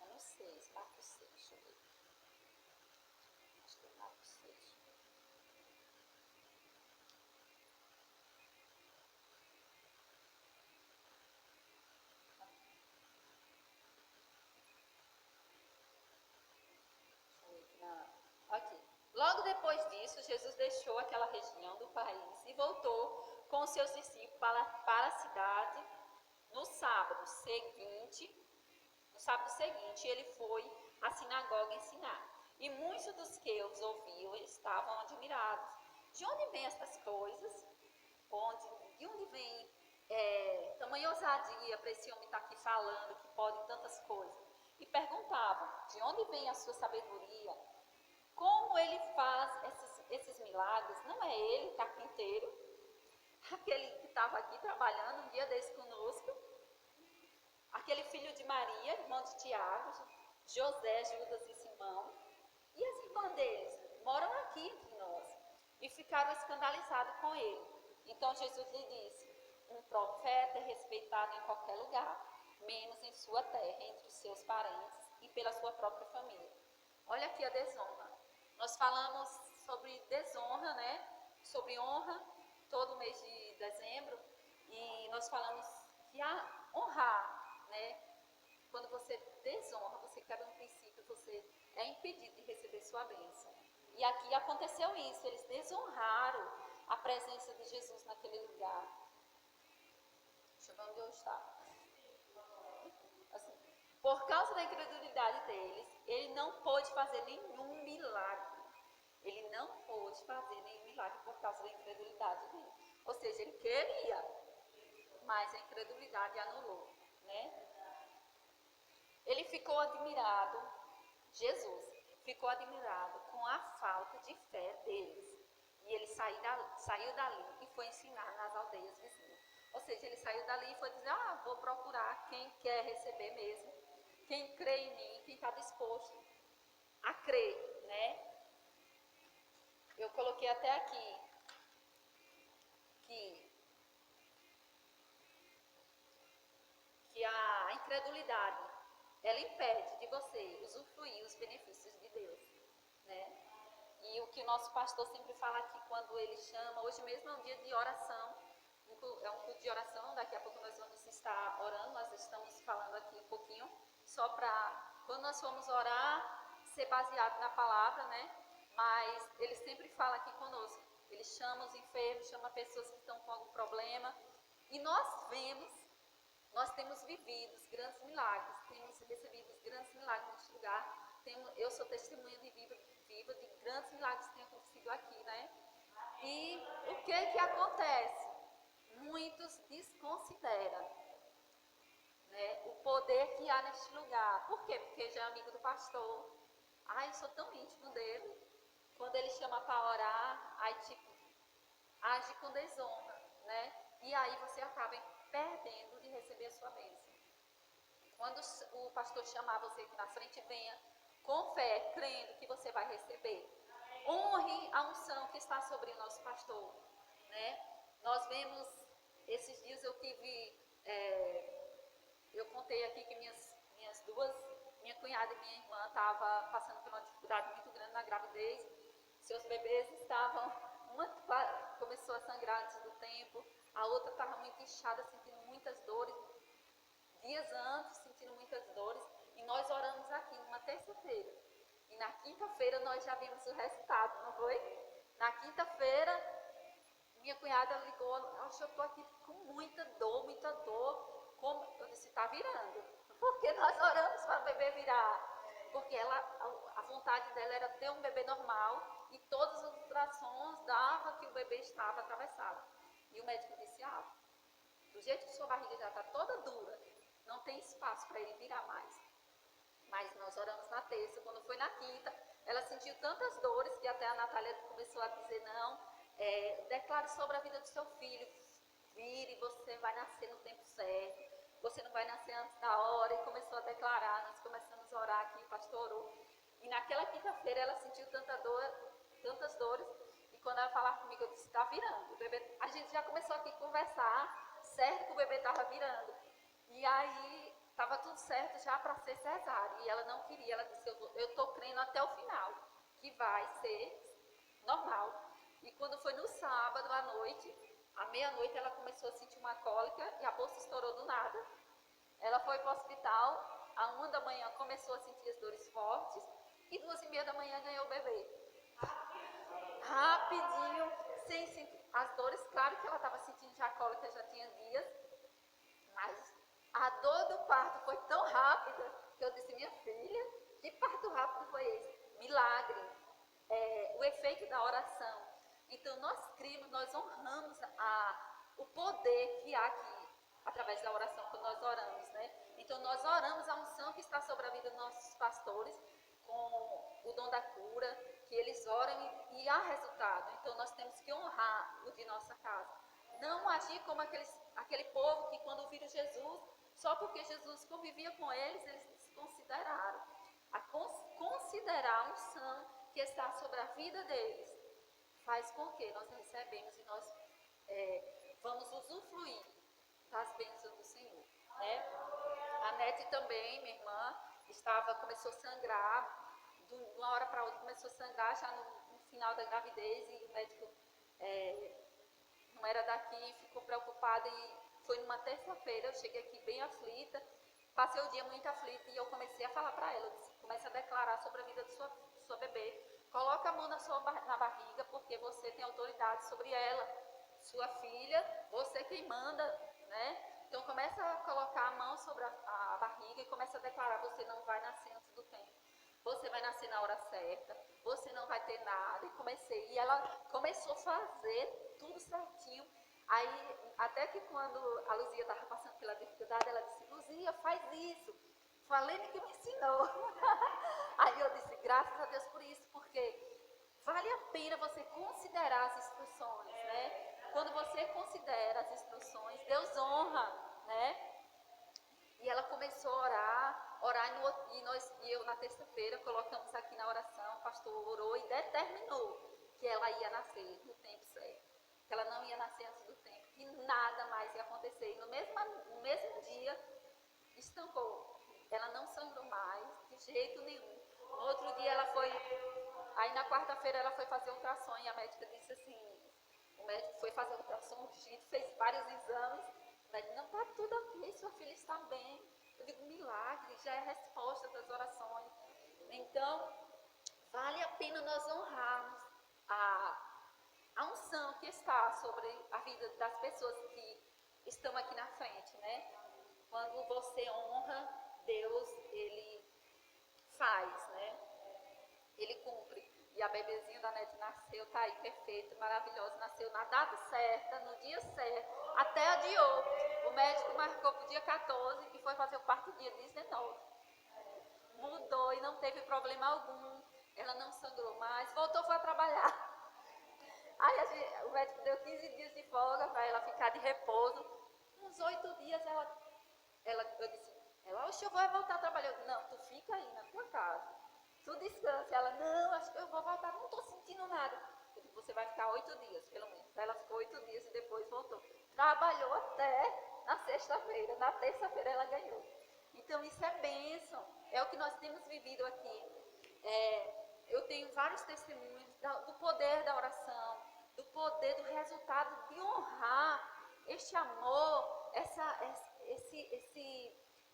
É no 6, tá? depois disso, Jesus deixou aquela região do país e voltou com os seus discípulos para a cidade no sábado seguinte. No sábado seguinte, ele foi à sinagoga ensinar. E muitos dos que os ouviam estavam admirados. De onde vêm essas coisas? De onde vem tamanha ousadia para esse homem estar aqui falando que pode tantas coisas? E perguntavam, de onde vem a sua sabedoria? Como ele faz esses milagres? Não é ele, carpinteiro, aquele que estava aqui trabalhando um dia desse conosco? Aquele filho de Maria, irmão de Tiago, José, Judas e Simão? E as irmãs deles moram aqui entre nós. E ficaram escandalizados com ele. Então Jesus lhe disse, um profeta é respeitado em qualquer lugar, menos em sua terra, entre os seus parentes e pela sua própria família. Olha aqui a desonra. Nós falamos sobre desonra, né? Sobre honra, todo mês de dezembro. E nós falamos que honrar, né? Quando você desonra, você quebra um princípio, você é impedido de receber sua bênção. E aqui aconteceu isso, eles desonraram a presença de Jesus naquele lugar. Deixa eu ver onde eu estava. Assim, por causa da incredulidade deles, ele não pôde fazer nenhum milagre. Ele não pôde fazer nenhum milagre por causa da incredulidade dele. Ou seja, ele queria, mas a incredulidade anulou, né? Ele ficou admirado, Jesus ficou admirado com a falta de fé deles. E ele saiu dali e foi ensinar nas aldeias vizinhas. Ou seja, ele saiu dali e foi dizer, vou procurar quem quer receber mesmo, quem crê em mim, quem está disposto a crer, né? Eu coloquei até aqui que a incredulidade, ela impede de você usufruir os benefícios de Deus, né? E o que o nosso pastor sempre fala aqui, quando ele chama, hoje mesmo é um dia de oração, é um culto de oração, daqui a pouco nós vamos estar orando, nós estamos falando aqui um pouquinho, só para, quando nós formos orar, ser baseado na palavra, né? Mas ele sempre fala aqui conosco, ele chama os enfermos, chama pessoas que estão com algum problema, e nós temos vivido os grandes milagres, temos recebido grandes milagres neste lugar, eu sou testemunha viva de grandes milagres que têm acontecido aqui, né? E o que acontece? Muitos desconsideram, né, o poder que há neste lugar. Por quê? Porque já é amigo do pastor. Eu sou tão íntimo dele. Quando ele chama para orar, aí tipo, age com desonra, né? E aí você acaba perdendo de receber a sua bênção. Quando o pastor chamar você aqui na frente, venha com fé, crendo que você vai receber. Honre a unção que está sobre o nosso pastor, né? Nós vemos, esses dias eu contei aqui que minha cunhada e minha irmã estavam passando por uma dificuldade muito grande na gravidez. Seus bebês estavam, uma começou a sangrar antes do tempo, a outra estava muito inchada, sentindo muitas dores, dias antes sentindo muitas dores, e nós oramos aqui numa terça-feira, e na quinta-feira nós já vimos o resultado, não foi? Na quinta-feira, minha cunhada ligou, eu estou aqui com muita dor, eu disse, está virando, porque nós oramos para o bebê virar, porque a vontade dela era ter um bebê normal, e todos os ultrassons davam que o bebê estava atravessado. E o médico disse, do jeito que sua barriga já está toda dura, não tem espaço para ele virar mais. Mas nós oramos na terça, quando foi na quinta, ela sentiu tantas dores que até a Natália começou a dizer, declare sobre a vida do seu filho, vire, você vai nascer no tempo certo, você não vai nascer antes da hora, e começou a declarar, nós começamos a orar aqui, o pastor orou, e naquela quinta-feira ela sentiu tantas dores, e quando ela falava comigo, eu disse, está virando, o bebê, a gente já começou aqui a conversar, certo que o bebê estava virando, e aí estava tudo certo já para ser cesárea, e ela não queria, ela disse, eu estou crendo até o final, que vai ser normal. E quando foi no sábado à noite, à meia-noite, ela começou a sentir uma cólica e a bolsa estourou do nada. Ela foi para o hospital, à 1 da manhã começou a sentir as dores fortes e 2h30 da manhã ganhou o bebê. rapidinho, sem sentir as dores. Claro que ela estava sentindo já cólica, já tinha dias, mas a dor do parto foi tão rápida que eu disse, minha filha, que parto rápido foi esse? Milagre, o efeito da oração. Então nós cremos, nós honramos o poder que há aqui, através da oração, quando nós oramos, né? Então nós oramos a unção que está sobre a vida dos nossos pastores, com o dom da cura, que eles oram e há resultado. Então nós temos que honrar o de nossa casa. Não agir como aquele povo que quando viram Jesus, só porque Jesus convivia com eles desconsideraram. Considerar a unção que está sobre a vida deles faz com que nós recebemos e nós vamos usufruir das bênçãos do Senhor, né? A Nete também, minha irmã, começou a sangrar, de uma hora para outra começou a sangrar já no final da gravidez, e o médico não era daqui, ficou preocupado, e foi numa terça-feira, eu cheguei aqui bem aflita, passei o dia muito aflita, e eu comecei a falar para ela, eu disse, comece a declarar sobre a vida de sua bebê, coloca a mão na barriga, porque você tem autoridade sobre ela, sua filha, você quem manda, né? Então começa a colocar a mão sobre a barriga e começa a declarar, você não vai nascer antes do tempo, você vai nascer na hora certa, você não vai ter nada. E ela começou a fazer tudo certinho. Aí, até que quando a Luzia estava passando pela dificuldade, ela disse, Luzia, faz isso. Falei que me ensinou. Aí eu disse, graças a Deus por isso, porque vale a pena você considerar as instruções, né? Quando você considera as instruções, Deus honra, né? E ela começou a orar e eu na terça-feira colocamos aqui na oração, o pastor orou e determinou que ela ia nascer no tempo certo, que ela não ia nascer antes do tempo, que nada mais ia acontecer. E no mesmo dia, estancou. Ela não sangrou mais, de jeito nenhum. No outro dia aí na quarta-feira ela foi fazer ultrassom e a médica disse assim, o médico foi fazer ultrassom urgente, fez vários exames, o médico, não, está tudo ok, sua filha está bem. Eu digo, milagre, já é a resposta das orações. Então, vale a pena nós honrarmos a unção que está sobre a vida das pessoas que estão aqui na frente, né? Quando você honra, Deus, Ele faz, né? Ele cumpre. E a bebezinha da Nete nasceu, tá aí, perfeita, maravilhosa, nasceu na data certa, no dia certo, até adiou. O médico marcou para o dia 14 e foi fazer o parto dia 19. Mudou e não teve problema algum. Ela não sangrou mais, voltou, foi a trabalhar. Aí o médico deu 15 dias de folga para ela ficar de repouso. Uns 8 dias eu disse, oxe, eu vou voltar a trabalhar. Eu disse, não, tu fica aí na tua casa. Tu descansa. Ela, não, acho que eu vou voltar, não estou sentindo nada. Eu disse, você vai ficar 8 dias, pelo menos. Ela ficou 8 dias e depois voltou. Trabalhou até na sexta-feira. Na terça-feira ela ganhou. Então isso é bênção. É o que nós temos vivido aqui. Eu tenho vários testemunhos do poder da oração, do poder do resultado de honrar este amor, esse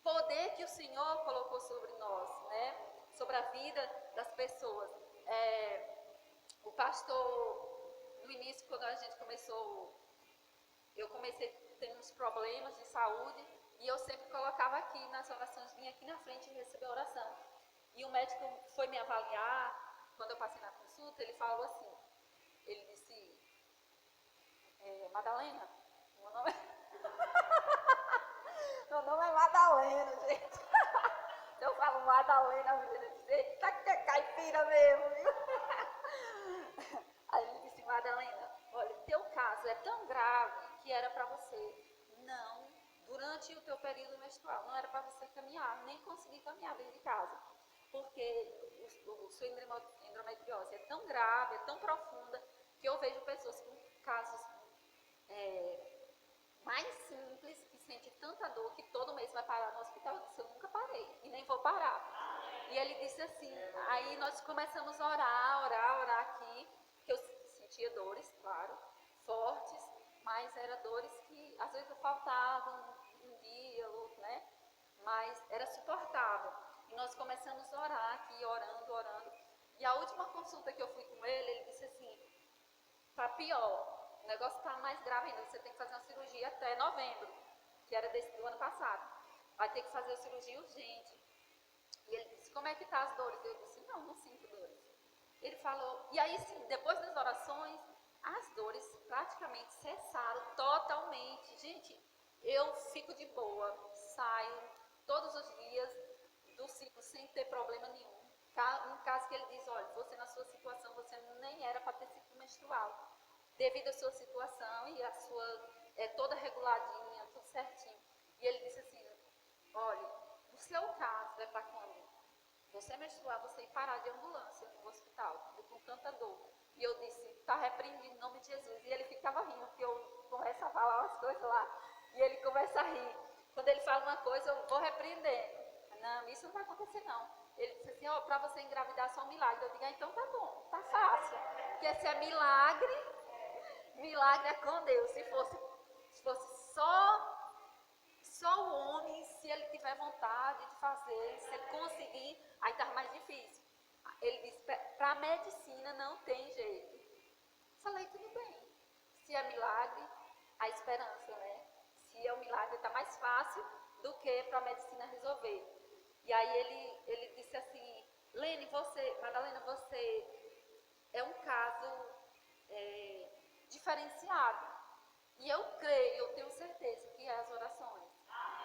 poder que o Senhor colocou sobre nós, né? Sobre a vida das pessoas. O pastor, no início, quando a gente começou, eu comecei a ter uns problemas de saúde e eu sempre colocava aqui nas orações, vinha aqui na frente e recebia a oração. E o médico foi me avaliar, quando eu passei na consulta, ele falou assim, ele disse, Madalena, meu nome meu nome é Madalena, gente. Eu falo Madalena, a menina diz, eita, que é caipira mesmo, viu? Aí ele disse, Madalena, olha, teu caso é tão grave que era para você não, durante o teu período menstrual, não era para você caminhar, nem conseguir caminhar dentro de casa. Porque sua endometriose é tão grave, é tão profunda, que eu vejo pessoas com casos mais simples, que sente tanta dor, que todo mês vai parar no hospital. Eu disse, eu nunca parei, e nem vou parar. E ele disse assim, aí nós começamos a orar aqui, que eu sentia dores, claro, fortes, mas eram dores que às vezes faltavam um dia, outro, né? Mas era suportável. E nós começamos a orar aqui, orando. E a última consulta que eu fui com ele, ele disse assim, tá pior, o negócio tá mais grave ainda, você tem que fazer uma cirurgia até novembro, que era do ano passado. Vai ter que fazer a cirurgia urgente. E ele disse, como é que tá as dores? Eu disse, não sinto dores. Ele falou, e aí sim, depois das orações, as dores praticamente cessaram totalmente. Gente, eu fico de boa, saio todos os dias do ciclo sem ter problema nenhum. Um caso que ele diz, olha, você na sua situação, você nem era para ter ciclo menstrual. Devido à sua situação e a sua, toda reguladinha, tudo certinho. E ele disse assim, olha, no seu caso é para quando você menstruar, você ir parar de ambulância no hospital, com tanta dor. E eu disse, está repreendido em nome de Jesus. E ele ficava rindo, porque eu começo a falar umas coisas lá, e ele começa a rir. Quando ele fala uma coisa, eu vou repreendendo. Não, isso não vai acontecer não. Ele disse assim, ó, para você engravidar é só um milagre. Eu digo, então tá bom, tá fácil. Porque se é milagre, milagre é com Deus. Se fosse só o homem, se ele tiver vontade de fazer, se ele conseguir, aí estava mais difícil. Ele disse, para a medicina não tem jeito. Falei, tudo bem. Se é milagre, a esperança, né? Se é um milagre, está mais fácil do que para a medicina resolver. E aí ele disse assim, Madalena, você é um caso diferenciado. E eu creio, eu tenho certeza que é as orações.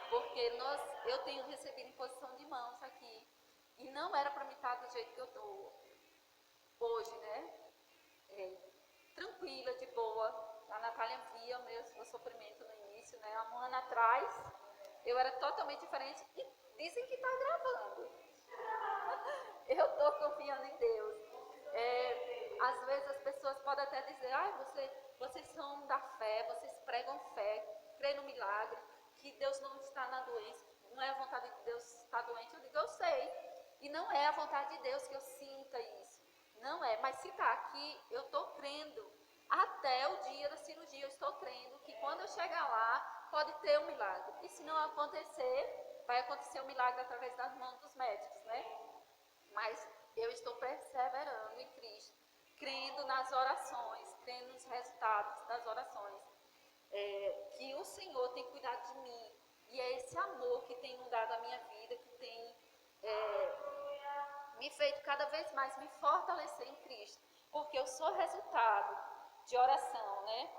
Porque eu tenho recebido imposição de mãos aqui. E não era para mim estar do jeito que eu estou hoje, né? Tranquila, de boa. A Natália via o meu sofrimento no início, né? Há um ano atrás, eu era totalmente diferente. E dizem que está gravando. Eu estou confiando em Deus. Às vezes as pessoas podem até dizer, vocês são da fé, vocês pregam fé, creem no milagre, que Deus não está na doença, não é a vontade de Deus estar doente. Eu digo, eu sei, e não é a vontade de Deus que eu sinta isso, não é, mas se está aqui, eu estou crendo, até o dia da cirurgia, eu estou crendo que quando eu chegar lá, pode ter um milagre, e se não acontecer, vai acontecer um milagre através das mãos dos médicos, né? Mas eu estou perseverando em Cristo, crendo nas orações, crendo nos resultados das orações, que o Senhor tem cuidado de mim, e é esse amor que tem inundado a minha vida, que tem me feito cada vez mais me fortalecer em Cristo, porque eu sou resultado de oração, né?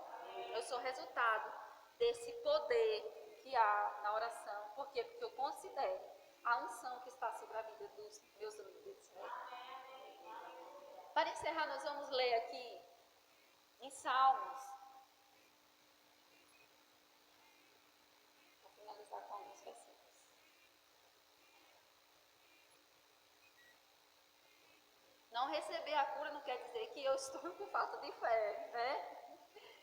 Eu sou resultado desse poder que há na oração. Por quê? Porque eu considero a unção que está sobre a vida dos meus líderes, né? Para encerrar, nós vamos ler aqui em Salmos. Vou finalizar com alguns versículos. Não receber a cura não quer dizer que eu estou com falta de fé, né?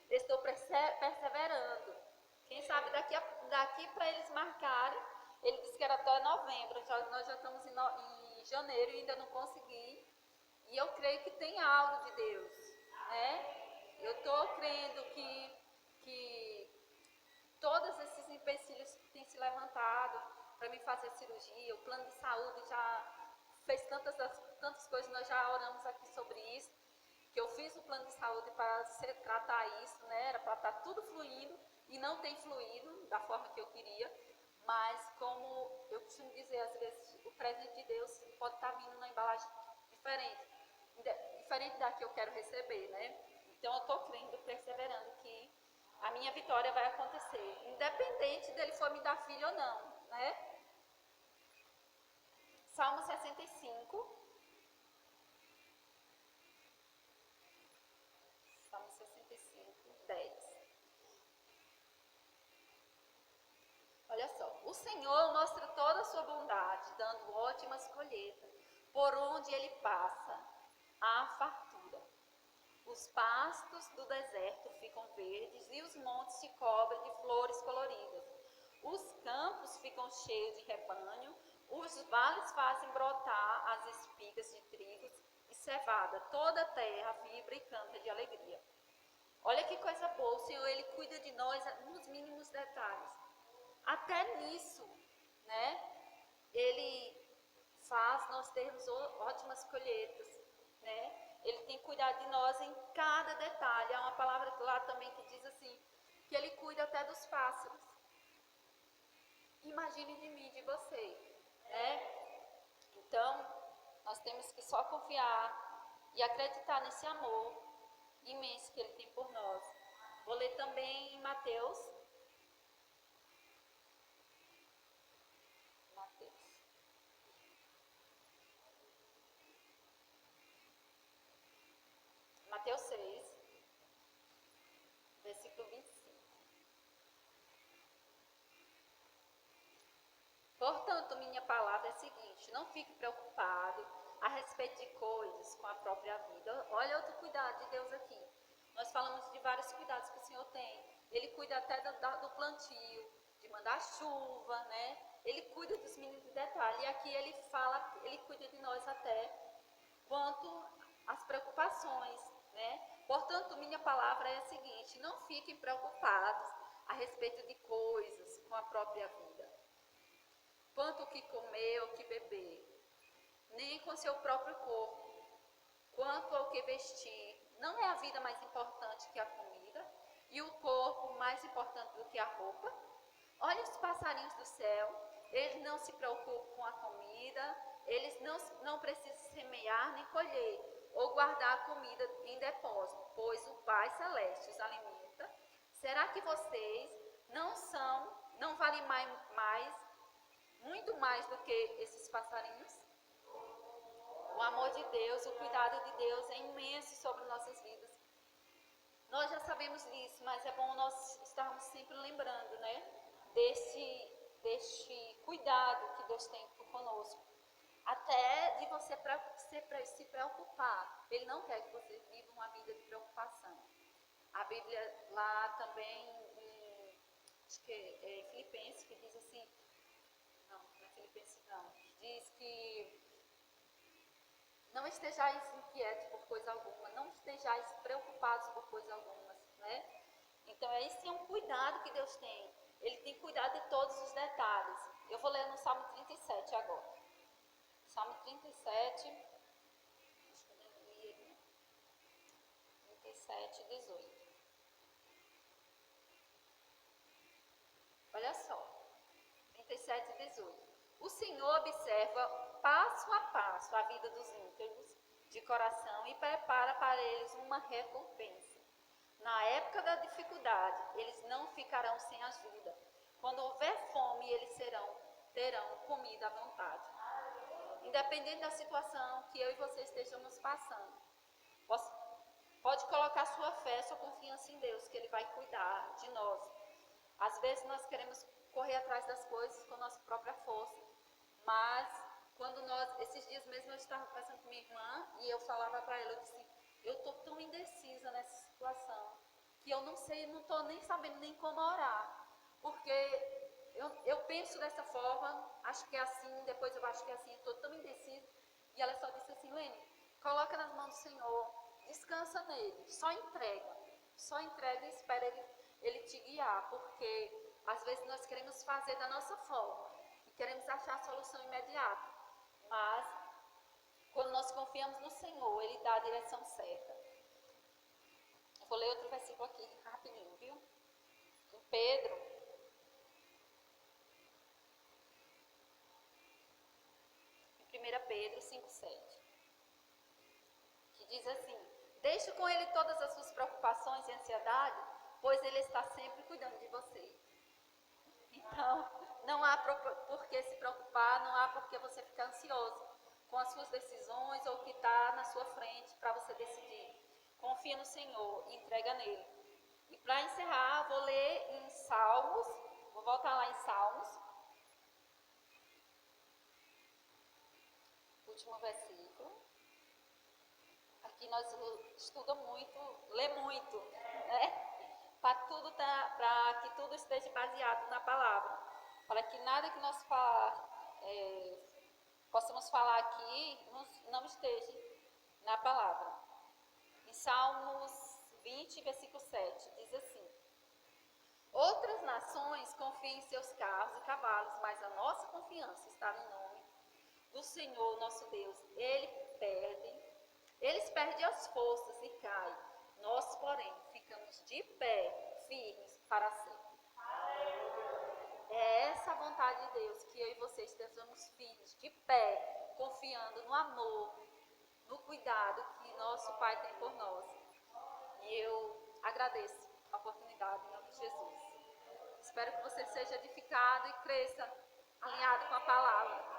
Estou perseverando. Quem sabe daqui para eles marcarem, ele disse que era até novembro, nós já estamos em janeiro e ainda não consegui. E eu creio que tem algo de Deus, né? Eu estou crendo que todos esses empecilhos que têm se levantado para me fazer cirurgia, o plano de saúde já fez tantas coisas, nós já oramos aqui sobre isso, que eu fiz o plano de saúde para tratar isso, né? Era para estar tudo fluindo e não tem fluído da forma que eu queria, mas como eu costumo dizer, às vezes o presente de Deus pode estar vindo na embalagem diferente da que eu quero receber, né? Então eu estou crendo, perseverando que a minha vitória vai acontecer, independente dele for me dar filho ou não, né? Salmo 65. Salmo 65, 10. Olha só, o Senhor mostra toda a sua bondade, dando ótimas colheitas. Por onde ele passa, há fartura. Os pastos do deserto ficam verdes e os montes se cobrem de flores coloridas. Os campos ficam cheios de rebanho, os vales fazem brotar as espigas de trigo e cevada. Toda a terra vibra e canta de alegria. Olha que coisa boa, o Senhor, ele cuida de nós nos mínimos detalhes. Até nisso, né? Ele faz nós termos ótimas colheitas, né? Ele tem cuidado de nós em cada detalhe. Há uma palavra lá também que diz assim, que Ele cuida até dos pássaros. Imagine de mim, de você, né? Então, nós temos que só confiar e acreditar nesse amor imenso que Ele tem por nós. Vou ler também em Mateus. Mateus 6, versículo 25. Portanto, minha palavra é a seguinte: não fique preocupado a respeito de coisas com a própria vida. Olha outro cuidado de Deus aqui. Nós falamos de vários cuidados que o Senhor tem. Ele cuida até do plantio, de mandar chuva, né? Ele cuida dos mínimos detalhes. E aqui ele fala, ele cuida de nós até quanto às preocupações, né? Portanto, minha palavra é a seguinte: não fiquem preocupados a respeito de coisas com a própria vida. Quanto o que comer ou o que beber, nem com seu próprio corpo, quanto ao que vestir. Não é a vida mais importante que a comida e o corpo mais importante do que a roupa? Olha os passarinhos do céu, eles não se preocupam com a comida, eles não precisam semear nem colher ou guardar a comida em depósito, pois o Pai Celeste os alimenta. Será que vocês não valem muito mais do que esses passarinhos? O amor de Deus, o cuidado de Deus é imenso sobre nossas vidas. Nós já sabemos disso, mas é bom nós estarmos sempre lembrando, né? Deste cuidado que Deus tem conosco. Até de você se preocupar. Ele não quer que você viva uma vida de preocupação. A Bíblia lá também, acho que é Filipenses, que diz assim, não é Filipenses não, diz que não estejais inquietos por coisa alguma, não estejais preocupados por coisa alguma, né? Então, esse é um cuidado que Deus tem. Ele tem cuidado de todos os detalhes. Eu vou ler no Salmo 37 agora. Salmo 37, acho que eu li aqui. 37, 18. Olha só, 37, 18. O Senhor observa passo a passo a vida dos íntegros de coração e prepara para eles uma recompensa. Na época da dificuldade, eles não ficarão sem ajuda. Quando houver fome, eles terão comida à vontade. Independente da situação que eu e você estejamos passando, pode colocar sua fé, sua confiança em Deus, que Ele vai cuidar de nós. Às vezes nós queremos correr atrás das coisas com a nossa própria força, mas esses dias mesmo eu estava conversando com minha irmã e eu falava para ela, eu disse, eu estou tão indecisa nessa situação, que eu não sei, não estou nem sabendo nem como orar, porque eu penso dessa forma, acho que é assim, depois eu acho que é assim, estou tão indecisa. E ela só disse assim, Lene, coloca nas mãos do Senhor, descansa nele, só entrega e espera ele te guiar, porque às vezes nós queremos fazer da nossa forma e queremos achar a solução imediata, mas quando nós confiamos no Senhor, Ele dá a direção certa. Eu vou ler outro versículo aqui, rapidinho, viu? Em Pedro, em 1 Pedro 5,7, que diz assim, deixe com Ele todas as suas preocupações e ansiedade, pois Ele está sempre cuidando de você. Então, não há por que se preocupar, não há por que você ficar ansioso com as suas decisões ou o que está na sua frente para você decidir. Confia no Senhor e entrega nele. E para encerrar, vou ler em Salmos, vou voltar lá em Salmos, último versículo. Aqui nós estudamos muito, lê muito, né? Para que tudo esteja baseado na palavra, para que nada que nós possamos falar aqui não esteja na palavra. Em Salmos 20, versículo 7, diz assim, outras nações confiam em seus carros e cavalos, mas a nossa confiança está no nome do Senhor nosso Deus. Ele perde Eles perdem as forças e caem. Nós, porém, ficamos de pé, firmes para sempre. É essa a vontade de Deus, que eu e você estejamos firmes, de pé, confiando no amor, no cuidado que nosso Pai tem por nós. E eu agradeço a oportunidade em nome de Jesus. Espero que você seja edificado e cresça alinhado com a palavra.